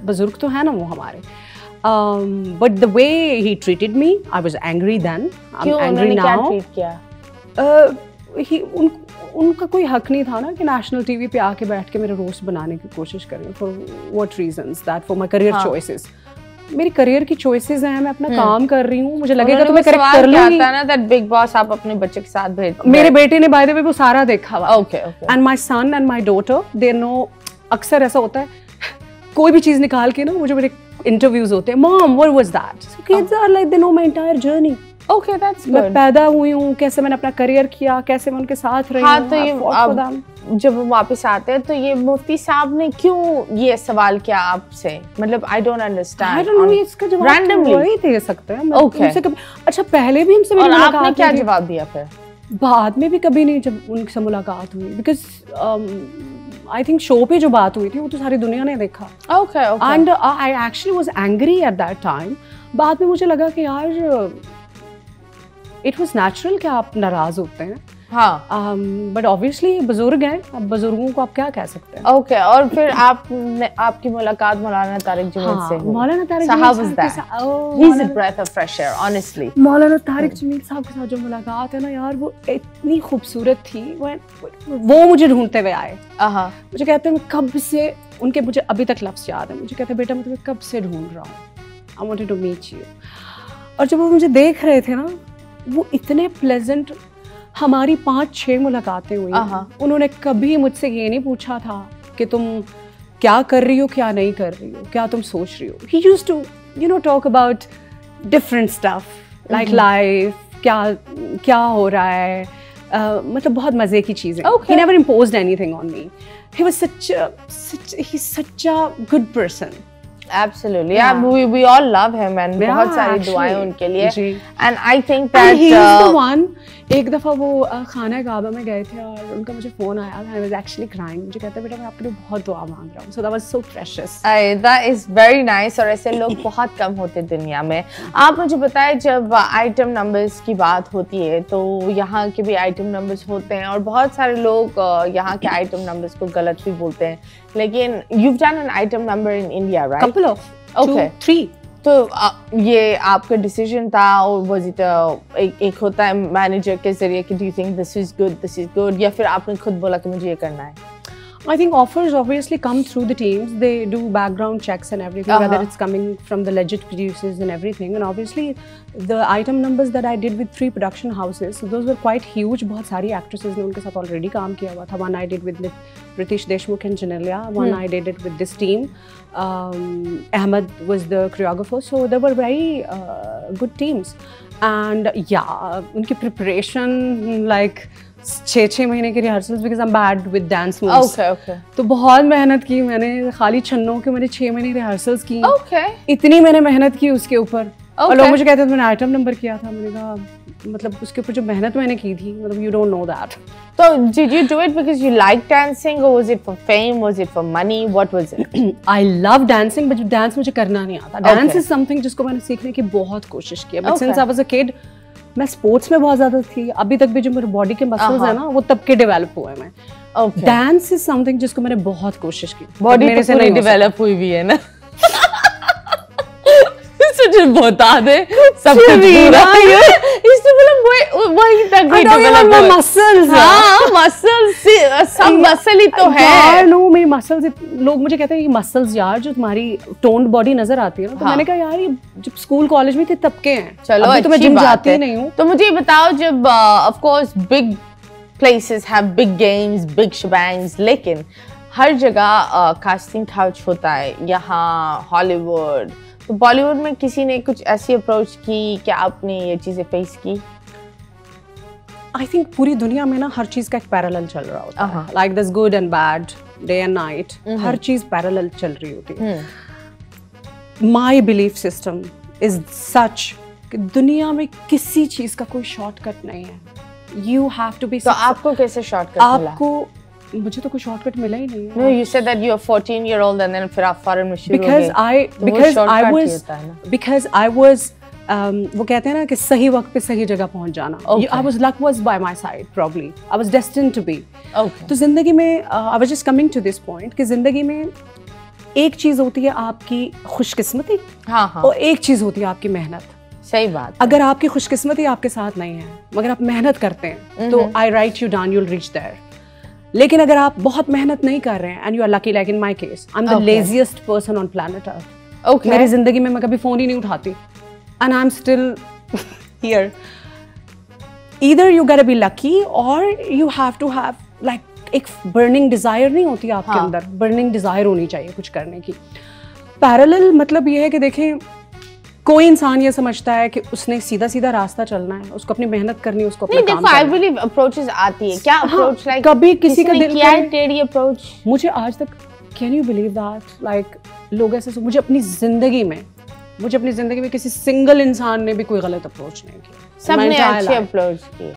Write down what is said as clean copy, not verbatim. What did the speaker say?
बुजुर्ग तो है ना वो हमारे, but the way he treated me, I was angry then. I'm angry now. क्या ट्रीट किया? उनका कोई हक नहीं था ना कि नेशनल टीवी पे आके बैठ के मेरे रोस्ट बनाने की कोशिश करें. For what reasons? That for my career choices. मेरी करियर की चॉइसेस हैं, मैं अपना काम कर रही हूँ, मुझे लगेगा तो मैं करेक्ट कर लूंगी. आता है ना दैट बिग बॉस आप अपने बच्चे के साथ भेज. मेरे बेटे ने बाय द वे वो सारा देखा हुआ. Okay okay. And my son and my daughter they know. अक्सर ऐसा होता है कोई भी चीज निकाल के ना, मुझे मेरे इंटरव्यूज होते हैं, mom what was that. So kids are like they know my entire journey. Okay that's good. मैं पैदा हुई हूँ, कैसे मैंने अपना करियर किया, कैसे मैं उनके साथ रही. हाँ, तो ये जब वो वापस आते हैं तो ये मुफ्ती साहब ने क्यों ये सवाल किया आपसे? मतलब I don't understand. I don't know, इसका जवाब रैंडमली वही दे सकते हैं. ओके. अच्छा पहले भी हमसे मेरी मुलाकात. आपने क्या जवाब दिया फिर? बाद में भी कभी नहीं जब उनसे मुलाकात हुई, बिकॉज आई थिंक शो पे जो बात हुई थी वो तो सारी दुनिया ने देखा. Okay okay. And I actually was angry at that time. बाद में मुझे लगा कि यार इट वाज नेचुरल कि आप नाराज होते हैं. हाँ. बट ऑब्वियसली बुजुर्ग हैं, अब बुजुर्गों को आप क्या कह सकते हैं. ओके. और फिर आपकी मुलाकात मौलाना तारिक जमील से हुई. मौलाना तारिक साहब is that. He is a breath of fresh air honestly. Maulana Tariq Jameel साहब के साथ जो मुलाकात है ना यार, वो इतनी खूबसूरत थी. वो मुझे ढूंढते हुए आए. मुझे कहते हैं मैं कब से उनके, मुझे अभी तक लफ्ज़ याद है. मुझे कहते हैं बेटा मैं तुम्हें कब से ढूंढ रहा हूँ, I wanted to meet you. और जब वो मुझे देख रहे थे ना, वो इतने प्लेजेंट. हमारी 5-6 मुलाकातें हुई. उन्होंने कभी मुझसे ये नहीं पूछा था कि तुम क्या कर रही हो, क्या नहीं कर रही हो, क्या तुम सोच रही हो. He used to, you know, talk about different stuff like life, क्या हो रहा है. मतलब बहुत मजे की चीजें. He never imposed anything on me. He was he's such a good person. Absolutely. Yeah, we all love him and बहुत सारी दुआएं उनके लिए. And I think that he is the one. एक दफ़ा वो खाना काबा में गए थे और उनका मुझे फ़ोन आया. I was actually crying. मुझे कहता बेटा मैं आपके लिए बहुत दुआ मांग रहा हूँ. So that was so precious. That is very nice. और ऐसे लोग बहुत कम होते दुनिया में. आप मुझे बताएं, जब आइटम नंबर्स की बात होती है तो यहाँ के भी आइटम नंबर्स होते हैं और बहुत सारे लोग यहाँ के आइटम नंबर्स को गलत भी बोलते हैं. लेकिन you've done an item number in India, right? Couple of. Okay. 2-3. तो ये आपका डिसीजन था और was it एक होता है मैनेजर के जरिए कि do you think this is good, या फिर आपने खुद बोला कि मुझे ये करना है? I think offers obviously come through the teams. They do background checks and everything, whether it's coming from the legit producers and everything. And obviously, the item numbers that I did with 3 production houses, so those were quite huge. बहुत सारी actresses ने उनके साथ already काम किया हुआ था. One I did with Pritish Deshmukh and Janelia. One I did it with this team. Ahmed was the choreographer. So they were very good teams. And yeah, उनकी preparation like 6 महीने की rehearsals, because I am bad with dance moves. Okay okay. तो बहुत मेहनत की मैंने. खाली छन्नों के मैंने 6 महीने रिहर्सल्स की. ओके. इतनी मैंने मेहनत की उसके ऊपर. और लोग मुझे कहते थे मैंने आइटम नंबर किया था. मैंने कहा मतलब उसके ऊपर जो मेहनत मैंने की थी, मतलब यू डोंट नो दैट. तो did you do it because you like dancing or was it for fame, was it for money, what was it? I love dancing, but dance मुझे करना नहीं आता. डांस इज समथिंग जिसको मैंने सीखने की बहुत कोशिश की. But since I was a kid मैं स्पोर्ट्स में बहुत ज्यादा थी. अभी तक भी जो मेरे बॉडी के मसल्स है ना, वो तब के डेवलप हुए हैं. डांस इज समथिंग जिसको मैंने बहुत कोशिश की. बॉडी मेरे से नहीं डेवलप हुई भी है ना. मुझे बता दे सब कुछ पूरा. इससे मतलब वही तक ही डेवलप हुआ. मसल्स. हाँ मसल्स, सब मसल ही तो है. यार नो, मेरी मसल्स, लोग मुझे कहते हैं ये मसल्स यार जो तुम्हारी टोन्ड बॉडी नजर आती है ना. तो मैंने कहा यार ये जब स्कूल कॉलेज में थे तब के हैं. चलो अभी तो मैं जिम जाती ही नहीं हूँ. तो मुझे बताओ, जब of course big places have big games, big shebangs, लेकिन हर जगह कास्टिंग काउच होता है. यहाँ हॉलीवुड, तो बॉलीवुड में किसी ने कुछ ऐसी अप्रोच की कि आपने ये चीजें फेस की? आई थिंक पूरी दुनिया में ना हर चीज का एक पैरेलल चल रहा होता है. Like this good and bad, day and night, हर चीज पैरेलल चल रही होती है. My belief system is such कि दुनिया में किसी चीज का कोई शॉर्टकट नहीं है. You have to be. तो आपको कैसे शॉर्टकट मिला? आपको, मुझे तो कोई शॉर्टकट मिला ही नहीं है. No, you said that you are 14-year-old and then फिर आप फॉरेन में शुरू हो गए. Because I was वो कहते हैं ना कि सही वक्त पे सही जगह पहुंच जाना. I was luck was by my side probably. I was destined to be. Okay. तो जिंदगी में I was just coming to this point कि जिंदगी में एक चीज होती है आपकी खुशकिस्मती, हाँ हाँ, और एक चीज होती है आपकी मेहनत। सही बात। अगर आपकी खुशकिस्मती आपके साथ नहीं है मगर आप मेहनत करते हैं तो I write you down, you'll reach there. लेकिन अगर आप बहुत मेहनत नहीं कर रहे हैं and you are lucky, like in my case, I am the laziest person on planet Earth. मेरी जिंदगी में मैं कभी फोन ही नहीं उठाती and I am still here. Either you gotta be lucky और you have to have like एक बर्निंग डिजायर नहीं होती आपके अंदर, बर्निंग डिजायर होनी चाहिए कुछ करने की। पैरेलल मतलब ये है कि देखें, कोई इंसान ये समझता है कि उसने सीधा सीधा रास्ता चलना है, उसको अपनी मेहनत करनी है, उसको अपना काम करना है। आई बिलीव अप्रोचेस आती है। क्या अप्रोच लाइक कभी किसी का दिल किया है टेढ़ी अप्रोच? मुझे आज तक, can you believe that, like लोग ऐसे, मुझे अपनी जिंदगी में किसी सिंगल इंसान ने भी कोई गलत अप्रोच नहीं किया। सबने अच्छे अप्रोच किए।